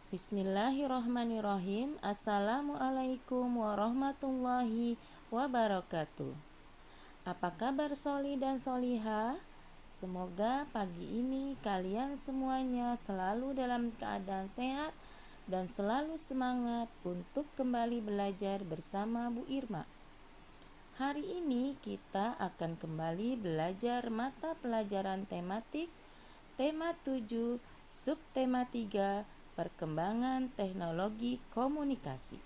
Bismillahirrohmanirrohim. Assalamualaikum warahmatullahi wabarakatuh. Apa kabar Soli dan Soliha? Semoga pagi ini kalian semuanya selalu dalam keadaan sehat dan selalu semangat untuk kembali belajar bersama Bu Irma. Hari ini kita akan kembali belajar mata pelajaran tematik tema 7, subtema 3, perkembangan teknologi komunikasi.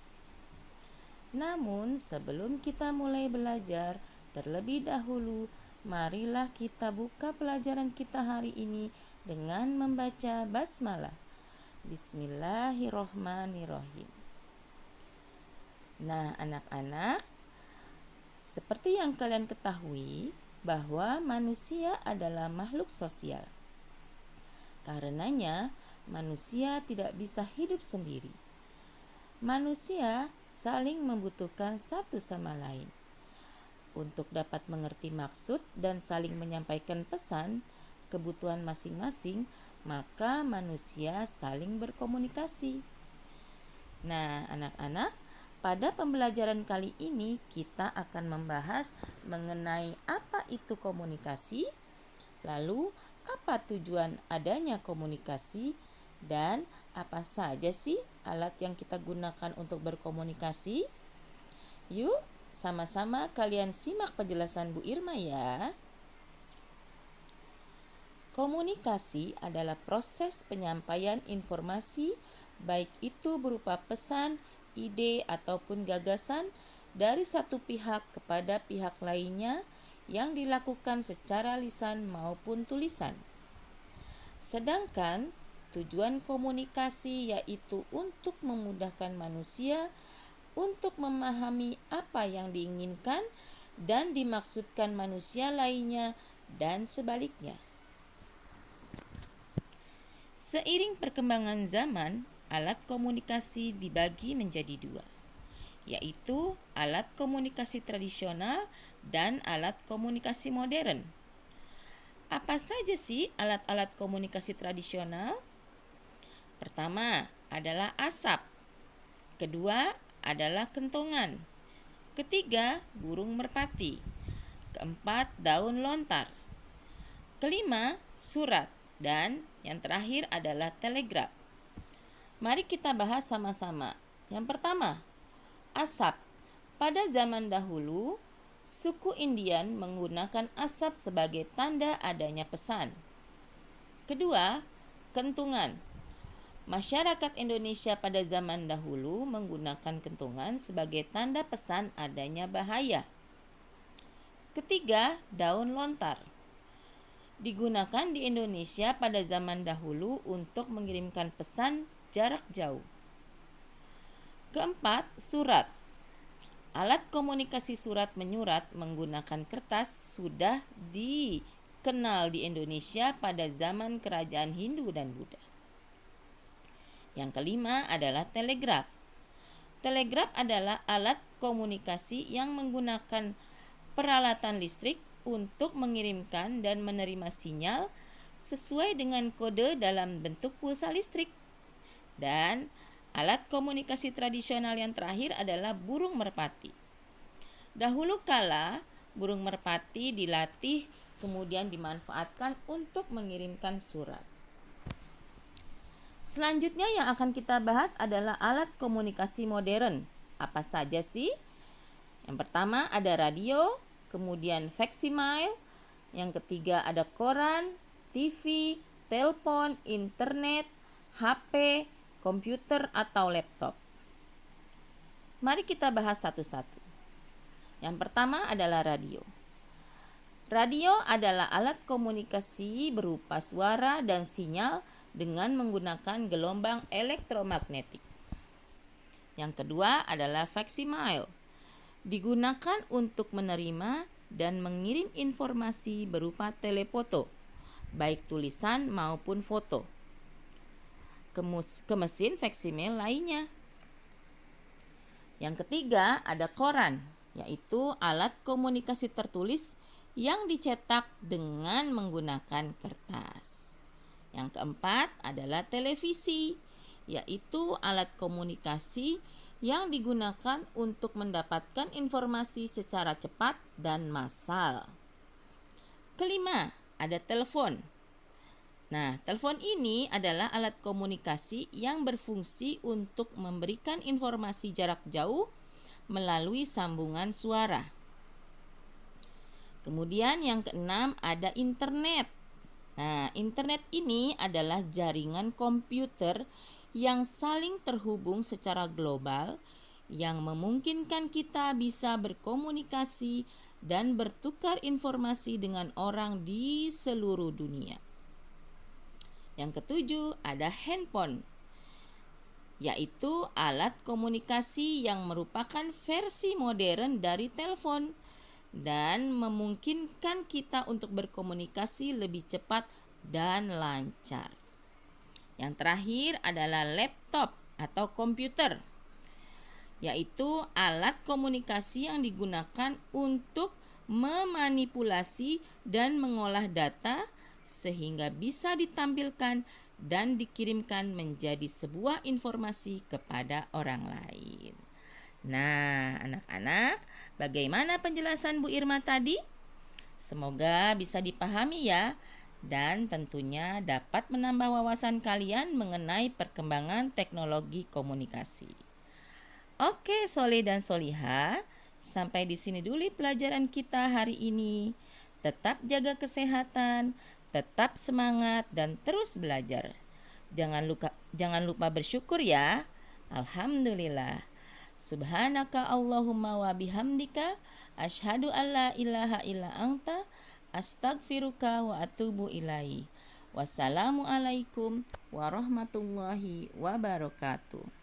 Namun sebelum kita mulai belajar, terlebih dahulu marilah kita buka pelajaran kita hari ini dengan membaca basmalah. Bismillahirrohmanirrohim. Nah, anak-anak, seperti yang kalian ketahui bahwa manusia adalah makhluk sosial. Karenanya, manusia tidak bisa hidup sendiri. Manusia saling membutuhkan satu sama lain. Untuk dapat mengerti maksud dan saling menyampaikan pesan, kebutuhan masing-masing, maka manusia saling berkomunikasi. Nah, anak-anak, pada pembelajaran kali ini kita akan membahas mengenai apa itu komunikasi, lalu apa tujuan adanya komunikasi, dan apa saja sih alat yang kita gunakan untuk berkomunikasi? Yuk, sama-sama kalian simak penjelasan Bu Irma ya. Komunikasi adalah proses penyampaian informasi, baik itu berupa pesan, ide, ataupun gagasan dari satu pihak kepada pihak lainnya yang dilakukan secara lisan maupun tulisan. Sedangkan tujuan komunikasi yaitu untuk memudahkan manusia untuk memahami apa yang diinginkan dan dimaksudkan manusia lainnya dan sebaliknya. Seiring perkembangan zaman, alat komunikasi dibagi menjadi dua, yaitu alat komunikasi tradisional dan alat komunikasi modern. Apa saja sih alat-alat komunikasi tradisional? Pertama adalah asap, kedua adalah kentongan, ketiga burung merpati, keempat daun lontar, kelima surat, dan yang terakhir adalah telegraf. Mari kita bahas sama-sama. Yang pertama, asap. Pada zaman dahulu, suku Indian menggunakan asap sebagai tanda adanya pesan. Kedua, kentungan. Masyarakat Indonesia pada zaman dahulu menggunakan kentungan sebagai tanda pesan adanya bahaya. Ketiga, daun lontar. Digunakan di Indonesia pada zaman dahulu untuk mengirimkan pesan jarak jauh. Keempat, surat. Alat komunikasi surat menyurat menggunakan kertas sudah dikenal di Indonesia pada zaman kerajaan Hindu dan Buddha. Yang kelima adalah telegraf. Telegraf adalah alat komunikasi yang menggunakan peralatan listrik untuk mengirimkan dan menerima sinyal sesuai dengan kode dalam bentuk pulsa listrik. Dan alat komunikasi tradisional yang terakhir adalah burung merpati. Dahulu kala, burung merpati dilatih kemudian dimanfaatkan untuk mengirimkan surat. Selanjutnya yang akan kita bahas adalah alat komunikasi modern. Apa saja sih? Yang pertama ada radio, kemudian faksimile, yang ketiga ada koran, TV, telepon, internet, HP, komputer atau laptop. Mari kita bahas satu-satu. Yang pertama adalah radio. Radio adalah alat komunikasi berupa suara dan sinyal dengan menggunakan gelombang elektromagnetik. Yang kedua adalah faksimile. Digunakan untuk menerima dan mengirim informasi berupa telefoto, baik tulisan maupun foto, ke mesin faksimil lainnya. Yang ketiga ada koran, yaitu alat komunikasi tertulis yang dicetak dengan menggunakan kertas. Yang keempat adalah televisi, yaitu alat komunikasi yang digunakan untuk mendapatkan informasi secara cepat dan massal. Kelima, ada telepon. Nah, telepon ini adalah alat komunikasi yang berfungsi untuk memberikan informasi jarak jauh melalui sambungan suara. Kemudian yang keenam ada internet. Nah, internet ini adalah jaringan komputer yang saling terhubung secara global yang memungkinkan kita bisa berkomunikasi dan bertukar informasi dengan orang di seluruh dunia. Yang ketujuh ada handphone, yaitu alat komunikasi yang merupakan versi modern dari telepon dan memungkinkan kita untuk berkomunikasi lebih cepat dan lancar. Yang terakhir adalah laptop atau komputer, yaitu alat komunikasi yang digunakan untuk memanipulasi dan mengolah data sehingga bisa ditampilkan dan dikirimkan menjadi sebuah informasi kepada orang lain. Nah, anak-anak, bagaimana penjelasan Bu Irma tadi? Semoga bisa dipahami ya, dan tentunya dapat menambah wawasan kalian mengenai perkembangan teknologi komunikasi. Oke, Soleh dan Soliha, sampai di sini dulu pelajaran kita hari ini. Tetap jaga kesehatan, tetap semangat, dan terus belajar. Jangan lupa bersyukur ya. Alhamdulillah. Subhanaka Allahumma wa bihamdika asyhadu alla ilaha illa anta astaghfiruka wa atubu ilaihi. Wassalamualaikum warahmatullahi wabarakatuh.